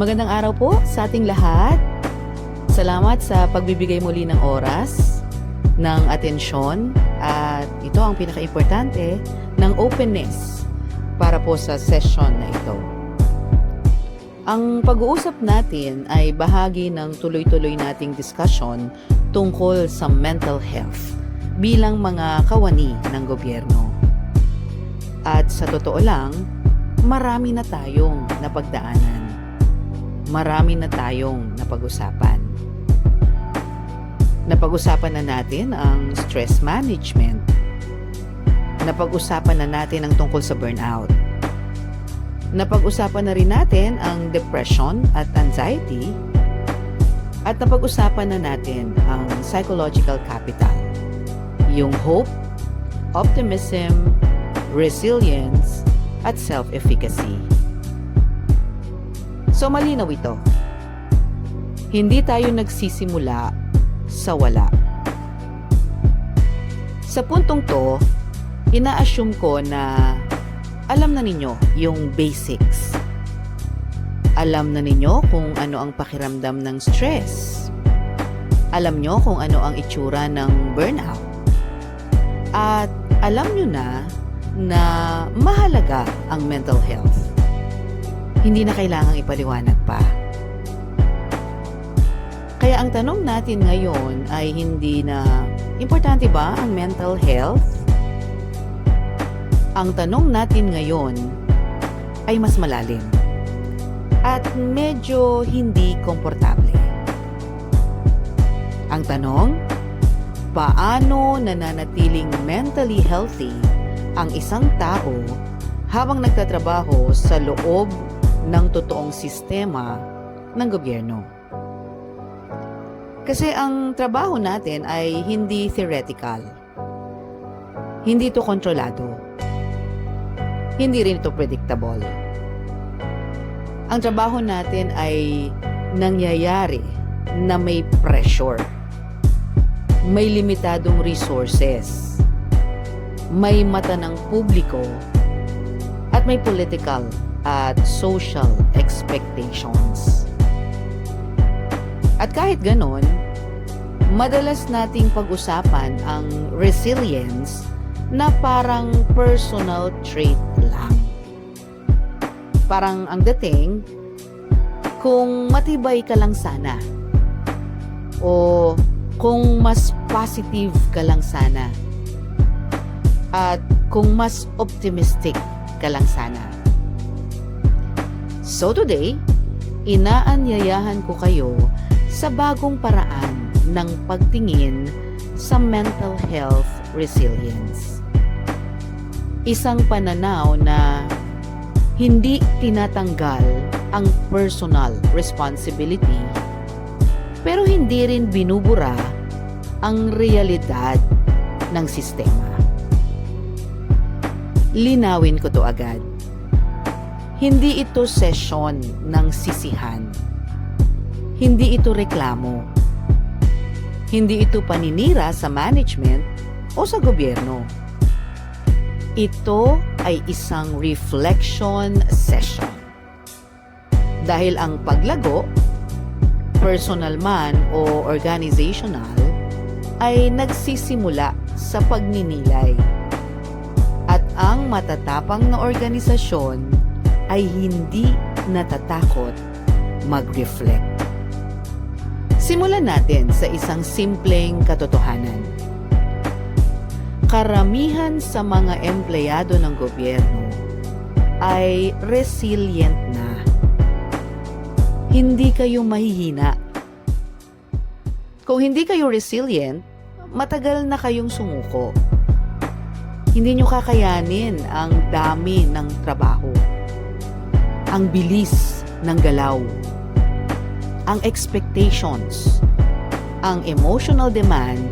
Magandang araw po sa ating lahat. Salamat sa pagbibigay muli ng oras, ng atensyon, at ito ang pinaka-importante, ng openness para po sa session na ito. Ang pag-uusap natin ay bahagi ng tuloy-tuloy nating discussion tungkol sa mental health bilang mga kawani ng gobyerno. At sa totoo lang, marami na tayong napagdaanan. Marami na tayong napag-usapan. Napag-usapan na natin ang stress management. Napag-usapan na natin ang tungkol sa burnout. Napag-usapan na rin natin ang depression at anxiety. At napag-usapan na natin ang psychological capital. Yung hope, optimism, resilience, at self-efficacy. So malinaw ito. Hindi tayo nagsisimula sa wala. Sa puntong to, ina-assume ko na alam na ninyo yung basics. Alam na ninyo kung ano ang pakiramdam ng stress. Alam nyo kung ano ang itsura ng burnout. At alam nyo na mahalaga ang mental health. Hindi na kailangang ipaliwanag pa. Kaya ang tanong natin ngayon ay hindi na, importante ba ang mental health? Ang tanong natin ngayon ay mas malalim at medyo hindi komportable. Ang tanong, paano nananatiling mentally healthy ang isang tao habang nagtatrabaho sa loob ng totoong sistema ng gobyerno? Kasi ang trabaho natin ay hindi theoretical. Hindi ito kontrolado. Hindi rin ito predictable. Ang trabaho natin ay nangyayari na may pressure. May limitadong resources. May mata ng publiko at may political at social expectations. At kahit ganon, madalas nating pag-usapan ang resilience na parang personal trait lang. Parang ang dating, kung matibay ka lang sana o kung mas positive ka lang sana at kung mas optimistic ka lang sana. So today, inaanyayahan ko kayo sa bagong paraan ng pagtingin sa mental health resilience. Isang pananaw na hindi tinatanggal ang personal responsibility, pero hindi rin binubura ang realidad ng sistema. Linawin ko to agad. Hindi ito sesyon ng sisihan. Hindi ito reklamo. Hindi ito paninira sa management o sa gobyerno. Ito ay isang reflection session. Dahil ang paglago, personal man o organizational, ay nagsisimula sa pagninilay. At ang matatapang na organisasyon ay hindi natatakot mag-reflect. Simulan natin sa isang simpleng katotohanan. Karamihan sa mga empleyado ng gobyerno ay resilient na. Hindi kayo mahihina. Kung hindi kayo resilient, matagal na kayong sumuko. Hindi nyo kakayanin ang dami ng trabaho, ang bilis ng galaw, ang expectations, ang emotional demand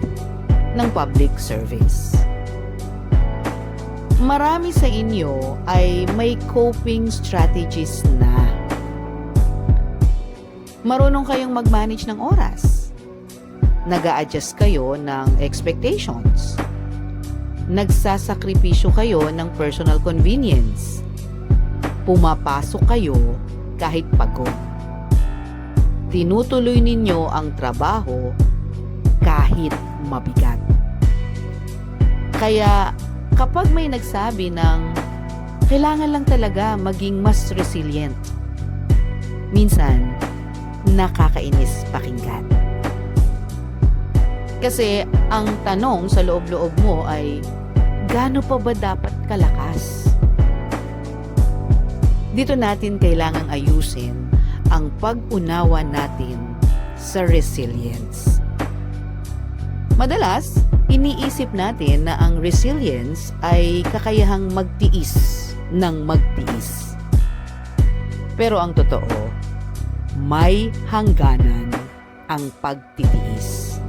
ng public service. Marami sa inyo ay may coping strategies na. Marunong kayong mag-manage ng oras. Nag-a-adjust kayo ng expectations. Nagsasakripisyo kayo ng personal convenience. Pumapasok kayo kahit pagod. tinutuloy ninyo ang trabaho kahit mabigat. Kaya kapag may nagsabi ng kailangan lang talaga maging mas resilient, minsan nakakainis pakinggan. Kasi ang tanong sa loob-loob mo ay, gaano pa ba dapat kalakas? Dito natin kailangang ayusin ang pag-unawa natin sa resilience. Madalas, iniisip natin na ang resilience ay kakayahang magtiis ng magtiis. Pero ang totoo, may hangganan ang pagtitiis.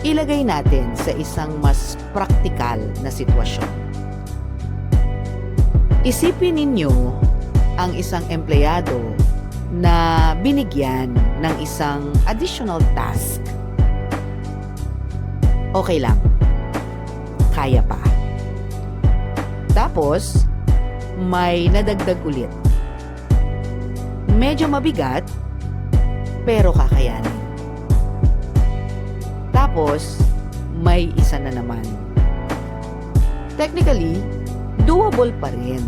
Ilagay natin sa isang mas praktikal na sitwasyon. Isipin ninyo ang isang empleyado na binigyan ng isang additional task. Okay lang. Kaya pa. Tapos, may nadagdag ulit. Medyo mabigat, pero kakayanin. Tapos, may isa na naman. Technically, doable pa rin.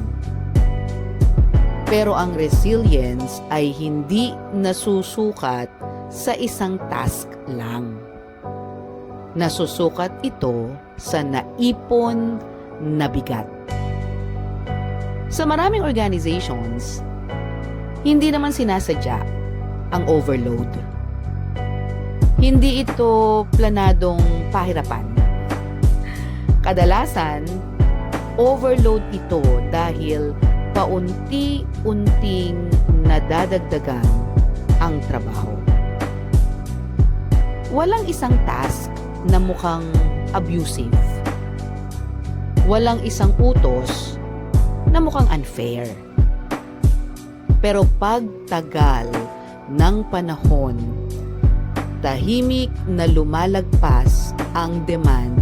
Pero ang resilience ay hindi nasusukat sa isang task lang. Nasusukat ito sa naipon na bigat. Sa maraming organizations, hindi naman sinasadya ang overload. Hindi ito planadong pahirapan. Kadalasan, overload ito dahil paunti-unting nadadagdagan ang trabaho. Walang isang task na mukhang abusive. Walang isang utos na mukhang unfair. Pero pagtagal ng panahon, tahimik na lumalagpas ang demand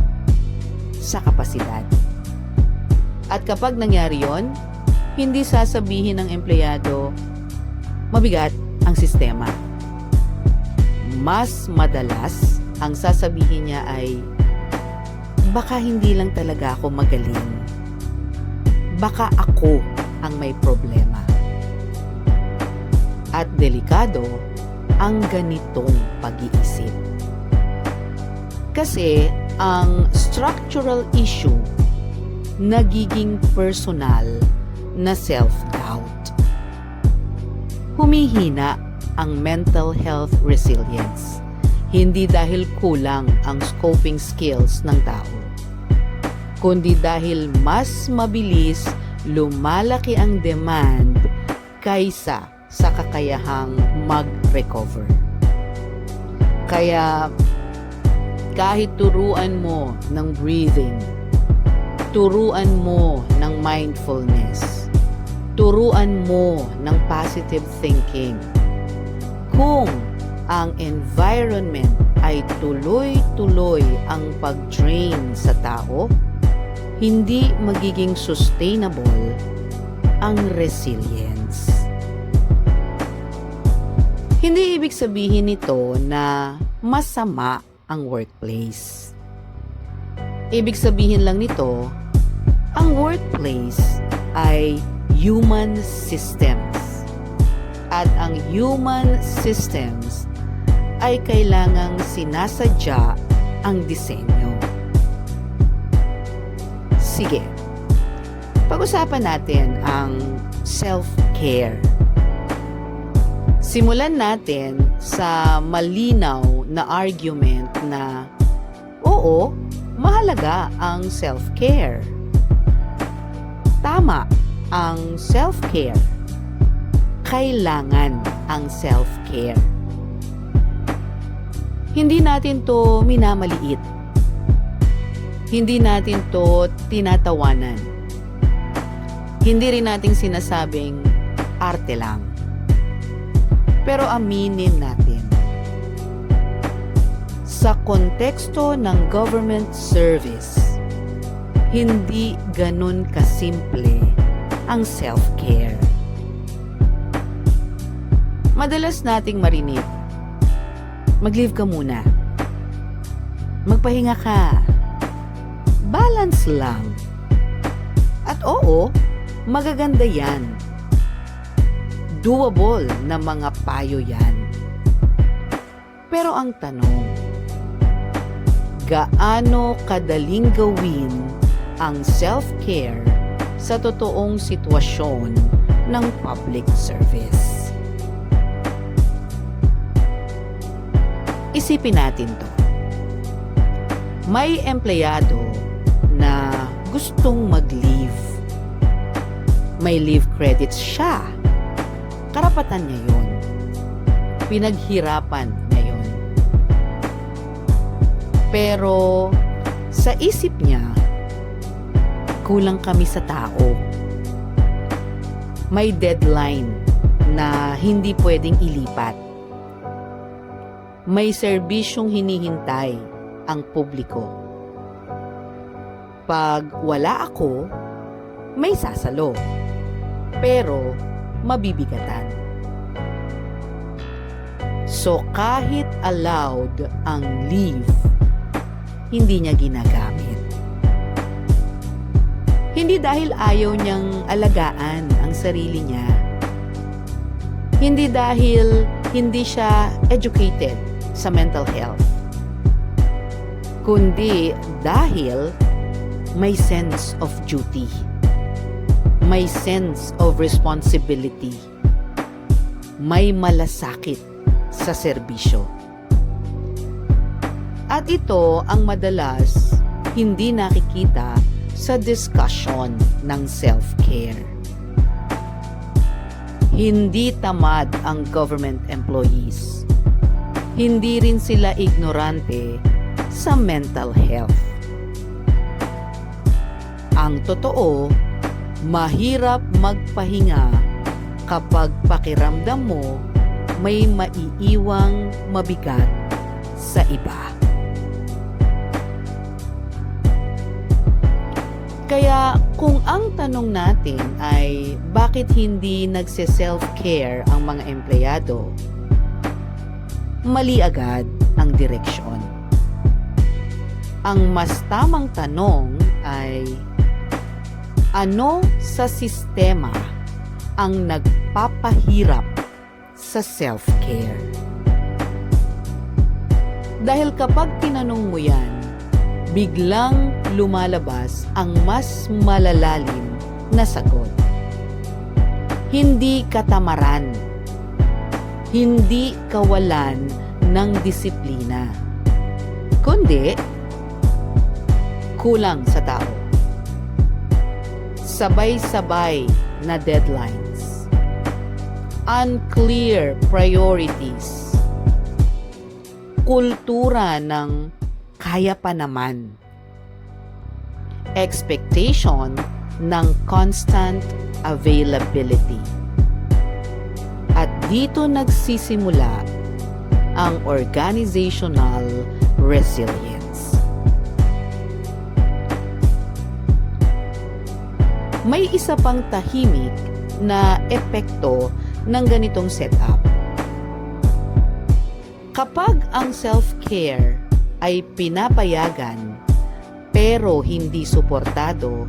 sa kapasidad. At kapag nangyari yon, hindi sasabihin ng empleyado, mabigat ang sistema. Mas madalas, ang sasabihin niya ay, baka hindi lang talaga ako magaling. Baka ako ang may problema. At delikado ang ganitong pag-iisip. Kasi ang structural issue nagiging personal na self-doubt. Humihina ang mental health resilience. Hindi dahil kulang ang scoping skills ng tao, kundi dahil mas mabilis lumalaki ang demand kaysa sa kakayahang mag-recover. Kaya kahit turuan mo ng breathing, turuan mo ng mindfulness, turuan mo ng positive thinking, kung ang environment ay tuloy-tuloy ang pag-drain sa tao, hindi magiging sustainable ang resilience. Hindi ibig sabihin nito na masama ang workplace. Ibig sabihin lang nito, ang workplace ay human systems. At ang human systems ay kailangang sinasadya ang disenyo. Sige, pag-usapan natin ang self-care. Simulan natin sa malinaw na argument na oo, mahalaga ang self-care. Tama ang self-care. Kailangan ang self-care. Hindi natin to minamaliit. Hindi natin to tinatawanan. Hindi rin natin sinasabing arte lang. Pero aminin natin, sa konteksto ng government service, hindi ganun kasimple ang self-care. Madalas nating marinig, mag-leave ka muna. Magpahinga ka. Balance lang. At oo, magaganda yan. Doable na mga payo yan. Pero ang tanong, gaano kadaling gawin ang self-care sa totoong sitwasyon ng public service? Isipin natin to. May empleyado na gustong mag-leave. May leave credits siya. Karapatan niya yun. Pinaghirapan niya yun. Pero sa isip niya, kulang kami sa tao. May deadline na hindi pwedeng ilipat. May serbisyong hinihintay ang publiko. Pag wala ako, may sasalo. Pero mabibigatan. So kahit allowed ang leave, hindi niya ginagamit. Hindi dahil ayaw niyang alagaan ang sarili niya. Hindi dahil hindi siya educated sa mental health. Kundi dahil may sense of duty. May sense of responsibility. May malasakit sa serbisyo. At ito ang madalas hindi nakikita sa discussion ng self-care. Hindi tamad ang government employees. Hindi rin sila ignorante sa mental health. Ang totoo, mahirap magpahinga kapag pakiramdam mo may maiiwang mabigat sa iba. Kaya kung ang tanong natin ay bakit hindi nagse-self-care ang mga empleyado, mali agad ang direksyon. Ang mas tamang tanong ay ano sa sistema ang nagpapahirap sa self-care? Dahil kapag tinanong mo yan, biglang lumalabas ang mas malalalim na sagot. Hindi katamaran. Hindi kawalan ng disiplina. Kundi, kulang sa tao. Sabay-sabay na deadlines. Unclear priorities. Kultura ng kaya pa naman. Expectation ng constant availability. At dito nagsisimula ang organizational resilience. May isa pang tahimik na epekto ng ganitong setup. Kapag ang self-care ay pinapayagan pero hindi suportado,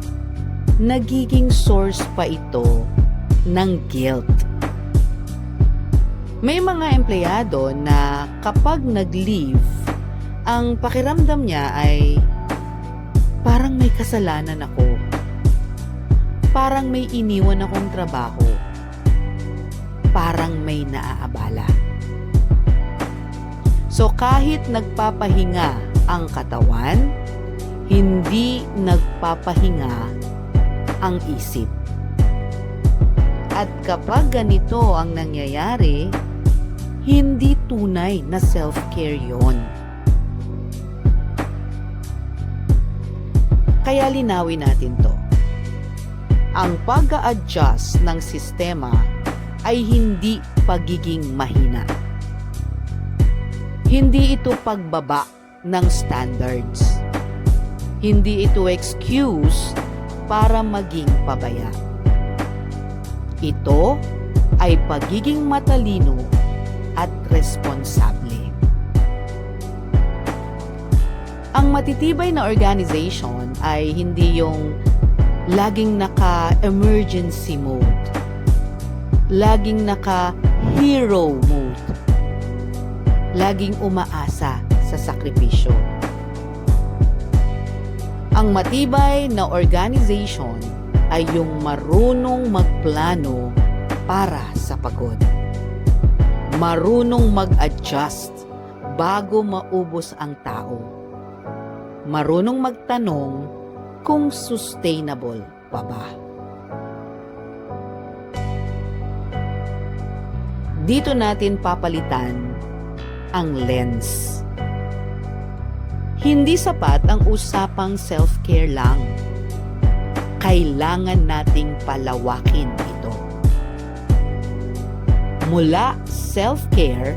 nagiging source pa ito ng guilt. May mga empleyado na kapag nag-leave, ang pakiramdam niya ay parang may kasalanan ako. Parang may iniwan akong trabaho. Parang may naaabala. So kahit nagpapahinga ang katawan, hindi nagpapahinga ang isip. At kapag ganito ang nangyayari, hindi tunay na self-care yon. Kaya linawin natin to. Ang pag-a-adjust ng sistema ay hindi pagiging mahina. Hindi ito pagbaba ng standards. Hindi ito excuse para maging pabaya. Ito ay pagiging matalino responsable. Ang matitibay na organization ay hindi yung laging naka-emergency mode, laging naka-hero mode, laging umaasa sa sakripisyo. Ang matibay na organization ay yung marunong magplano para sa pagod. Marunong mag-adjust bago maubos ang tao. Marunong magtanong kung sustainable pa ba. Dito natin papalitan ang lens. Hindi sapat ang usapang self-care lang. Kailangan nating palawakin ito. Mula self-care,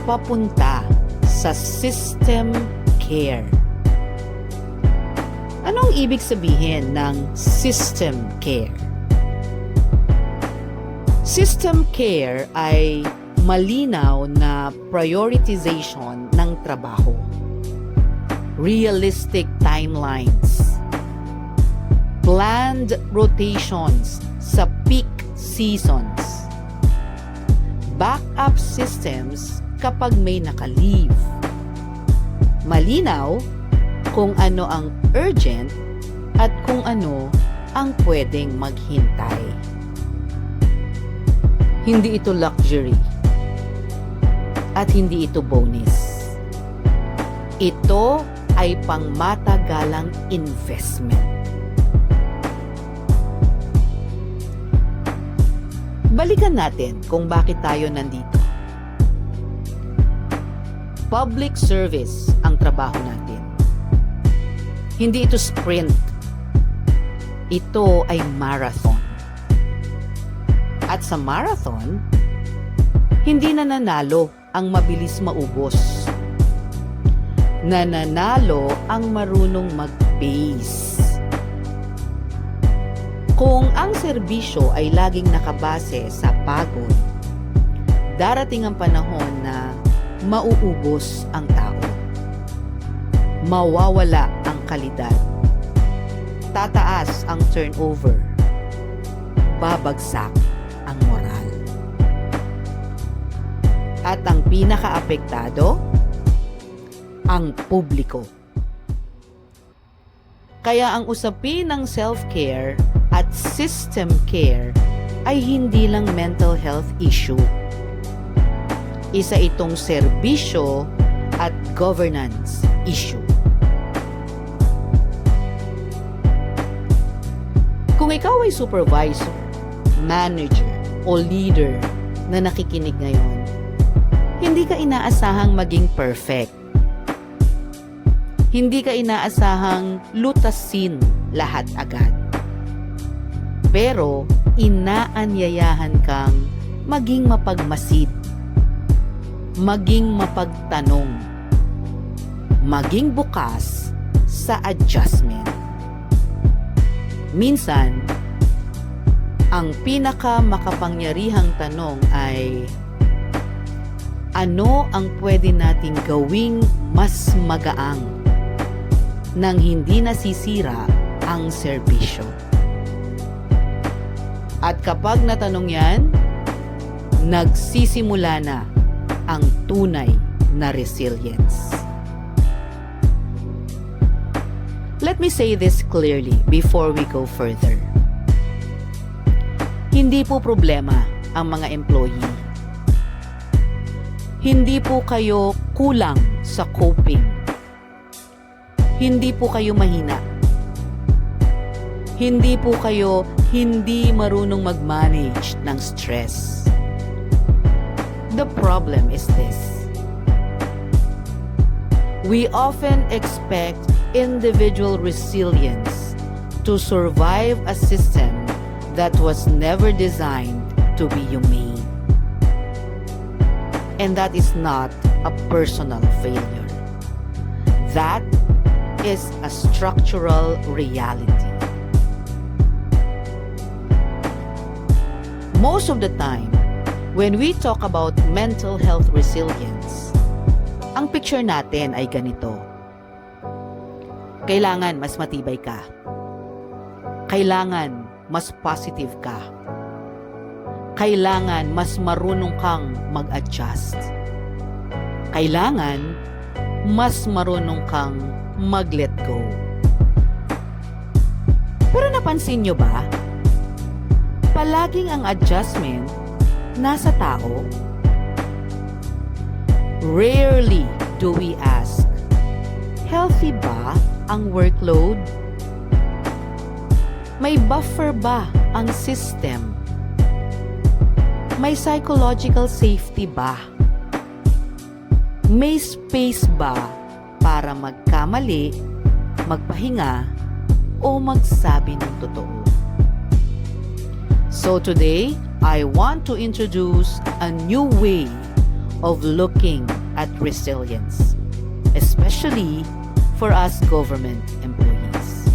papunta sa system care. Anong ibig sabihin ng system care? System care ay malinaw na prioritization ng trabaho. Realistic timelines. Planned rotations sa peak seasons. Backup systems kapag may naka-leave. Malinaw kung ano ang urgent at kung ano ang pwedeng maghintay. Hindi ito luxury at hindi ito bonus. Ito ay pangmatagalang investment. Balikan natin kung bakit tayo nandito. Public service ang trabaho natin. Hindi ito sprint. Ito ay marathon. At sa marathon, hindi nananalo ang mabilis maubos. Nananalo ang marunong mag-pace. Kung ang serbisyo ay laging nakabase sa pagod, darating ang panahon na mauubos ang tao. Mawawala ang kalidad. Tataas ang turnover. Babagsak ang moral. At ang pinakaapektado, ang publiko. Kaya ang usapin ng self-care at system care ay hindi lang mental health issue. Isa itong serbisyo at governance issue. Kung ikaw ay supervisor, manager, o leader na nakikinig ngayon, hindi ka inaasahang maging perfect. Hindi ka inaasahang lutasin lahat agad. Pero inaanyayahan kang maging mapagmasid, maging mapagtanong, maging bukas sa adjustment. Minsan, ang pinakamakapangyarihang tanong ay, ano ang pwede nating gawing mas magaang nang hindi nasisira ang serbisyo? At kapag natanong yan, nagsisimula na ang tunay na resilience. Let me say this clearly before we go further. Hindi po problema ang mga employee. Hindi po kayo kulang sa coping. Hindi po kayo mahina. Hindi po kayo hindi marunong mag-manage ng stress. The problem is this. We often expect individual resilience to survive a system that was never designed to be humane. And that is not a personal failure. That is a structural reality. Most of the time, When we talk about mental health resilience, ang picture natin ay ganito. Kailangan mas matibay ka. Kailangan mas positive ka. Kailangan mas marunong kang mag-adjust. Kailangan mas marunong kang mag-let go. Pero napansin nyo ba? Palaging ang adjustment nasa tao. Rarely do we ask, healthy ba ang workload? May buffer ba ang system? May psychological safety ba? May space ba para magkamali, magpahinga, o magsabi ng totoo? So today, I want to introduce a new way of looking at resilience, especially for us government employees.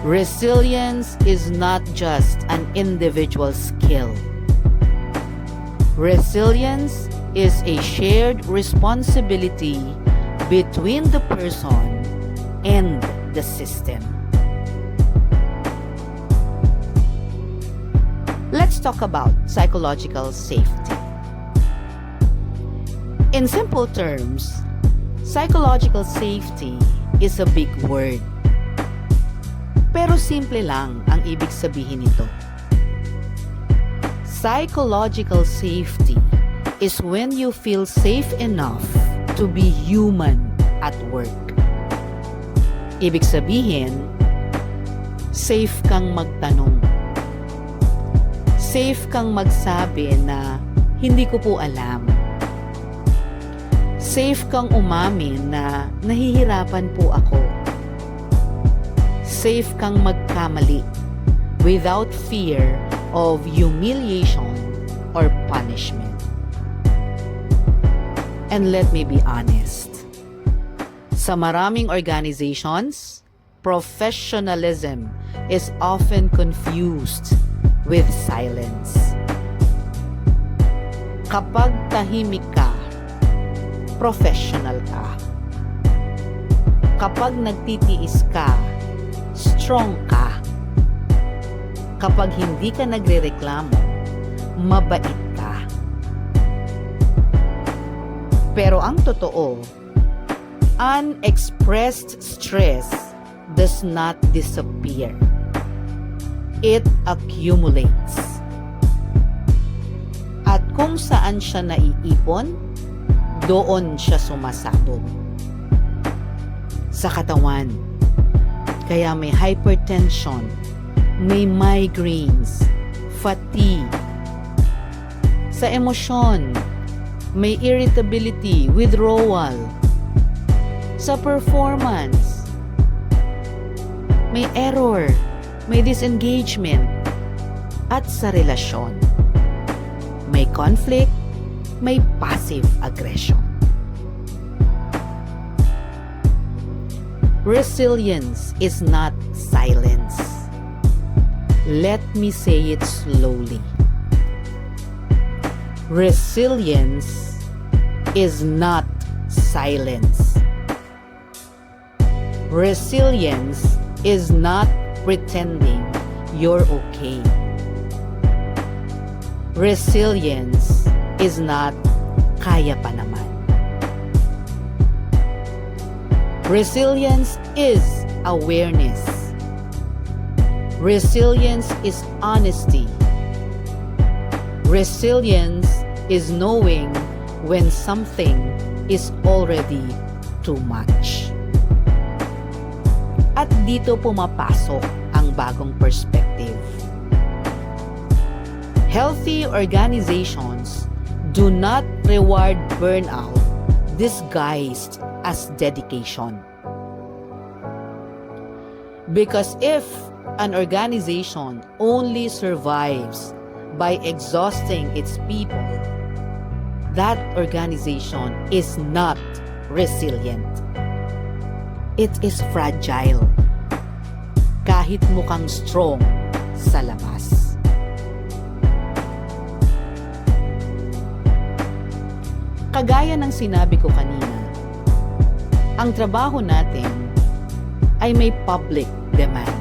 Resilience is not just an individual skill. Resilience is a shared responsibility between the person and the system. Let's talk about psychological safety. In simple terms, psychological safety is a big word. Pero simple lang ang ibig sabihin nito. Psychological safety is when you feel safe enough to be human at work. Ibig sabihin, safe kang magtanong. Safe kang magsabi na hindi ko po alam. Safe kang umamin na nahihirapan po ako. Safe kang magkamali without fear of humiliation or punishment. And let me be honest. Sa maraming organizations, professionalism is often confused with silence. Kapag tahimik ka, professional ka. Kapag nagtitiis ka, strong ka. Kapag hindi ka nagrereklamo, mabait ka. Pero ang totoo, unexpressed stress does not disappear. It accumulates. At kung saan siya naiipon, doon siya sumasabog. Sa katawan, kaya may hypertension, may migraines, fatigue. Sa emosyon, may irritability, withdrawal. Sa performance, may error, may disengagement. At sa relasyon, may conflict, may passive aggression. Resilience is not silence. Let me say it slowly. Resilience is not silence. Resilience is not pretending you're okay. Resilience is not kaya pa naman. Resilience is awareness. Resilience is honesty. Resilience is knowing when something is already too much. At dito pumapasok ang bagong perspective. Healthy organizations do not reward burnout disguised as dedication. Because if an organization only survives by exhausting its people, that organization is not resilient. It is fragile. Kahit mukhang strong sa labas. Kagaya ng sinabi ko kanina, ang trabaho natin ay may public demand,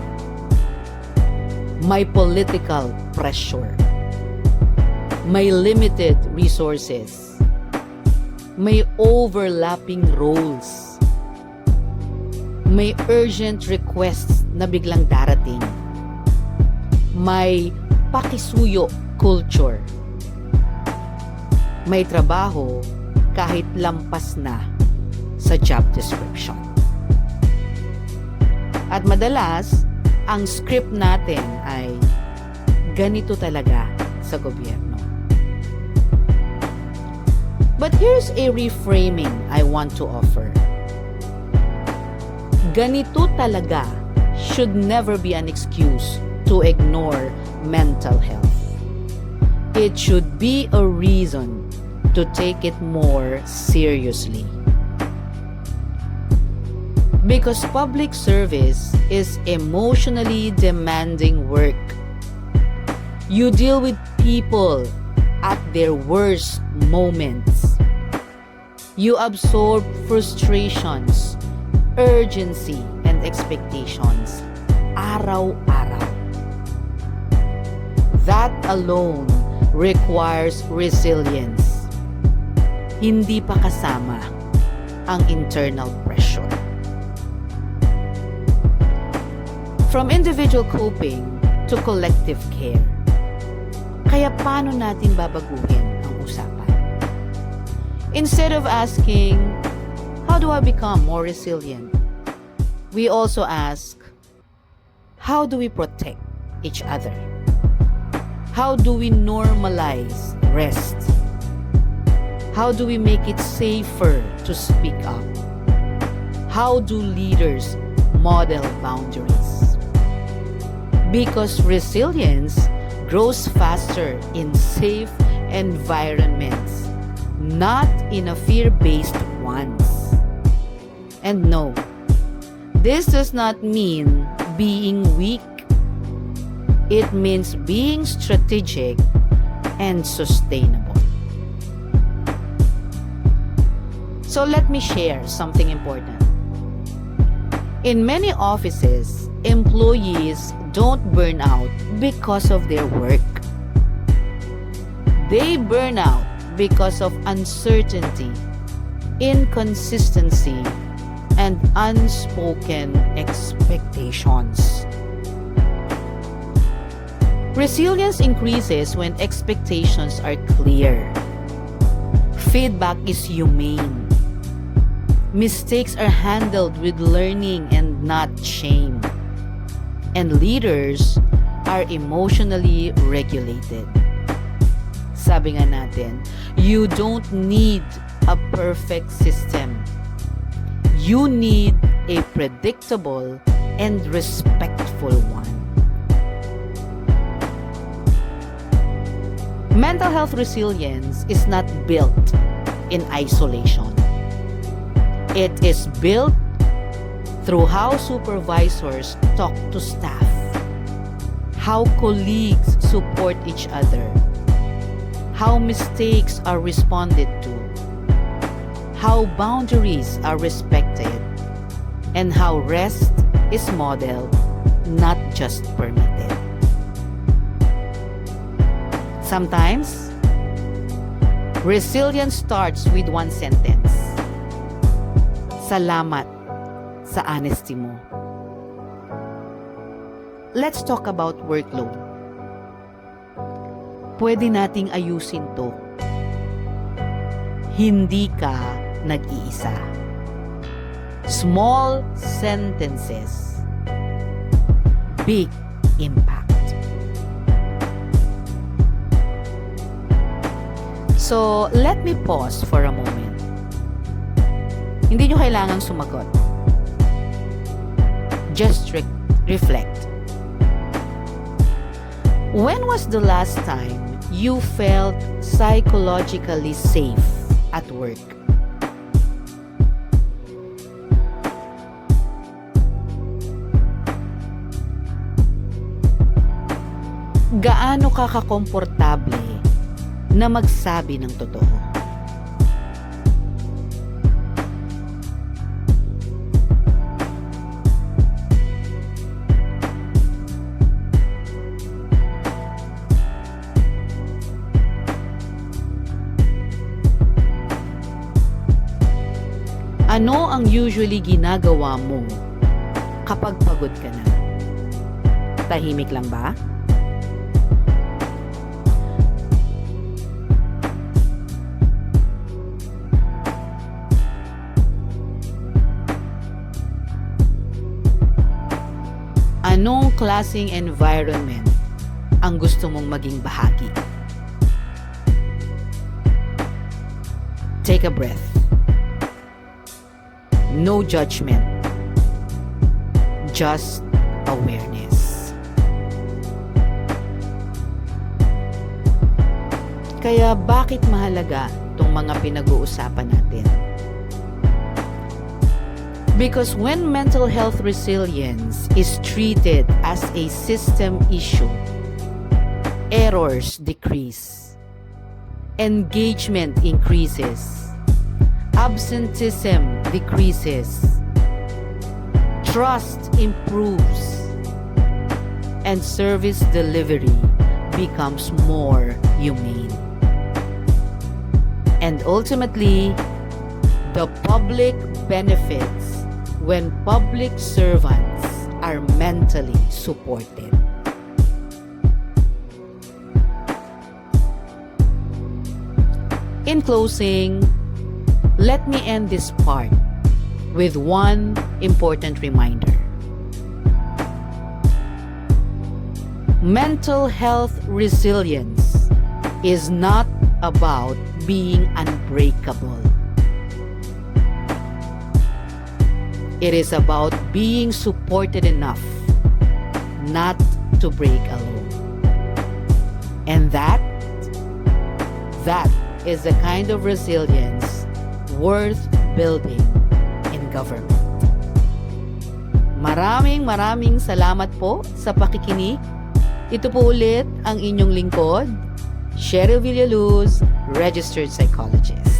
may political pressure, may limited resources, may overlapping roles, may urgent requests na biglang darating, may pakisuyo culture, may trabaho kahit lampas na sa job description. At madalas, ang script natin ay ganito talaga sa gobyerno. But here's a reframing I want to offer. Ganito talaga should never be an excuse to ignore mental health. It should be a reason to take it more seriously. Because public service is emotionally demanding work. You deal with people at their worst moments. You absorb frustrations, urgency, and expectations araw-araw. That alone requires resilience. Hindi pa kasama ang internal pressure. From individual coping to collective care. Kaya paano natin babaguhin ang usapan? Instead of asking, how do I become more resilient? We also ask, how do we protect each other? How do we normalize rest? How do we make it safer to speak up? How do leaders model boundaries? Because resilience grows faster in safe environments, not in a fear-based ones. And no, this does not mean being weak. It means being strategic and sustainable. So let me share something important. In many offices, employees don't burn out because of their work. They burn out because of uncertainty, inconsistency, and unspoken expectations. Resilience increases when expectations are clear. Feedback is humane. Mistakes are handled with learning and not shame. And leaders are emotionally regulated. Sabi nga natin, you don't need a perfect system. You need a predictable and respectful one. Mental health resilience is not built in isolation. It is built through how supervisors talk to staff, how colleagues support each other, how mistakes are responded to, how boundaries are respected, and how rest is modeled, not just permitted. Sometimes, resilience starts with one sentence. Salamat sa honesty mo. Let's talk about workload. Pwede nating ayusin to. Hindi ka nag-iisa. Small sentences, big impact. So, let me pause for a moment. Hindi nyo kailangang sumagot. Just reflect. When was the last time you felt psychologically safe at work? Gaano ka kakomportable na magsabi ng totoo? Ano ang usually ginagawa mo kapag pagod ka na? Tahimik lang ba? Anong klaseng environment ang gusto mong maging bahagi? Take a breath. No judgment. Just awareness. Kaya bakit mahalaga itong mga pinag-uusapan natin? Because when mental health resilience is treated as a system issue, errors decrease, engagement increases, absenteeism decreases, trust improves, and service delivery becomes more humane. And ultimately, the public benefits when public servants are mentally supported. In closing, let me end this part with one important reminder. Mental health resilience is not about being unbreakable. It is about being supported enough not to break alone. And that is the kind of resilience worth building in government. Maraming salamat po sa pakikinig. Ito po ulit ang inyong lingkod, Cheryl Villaluz, Registered Psychologist.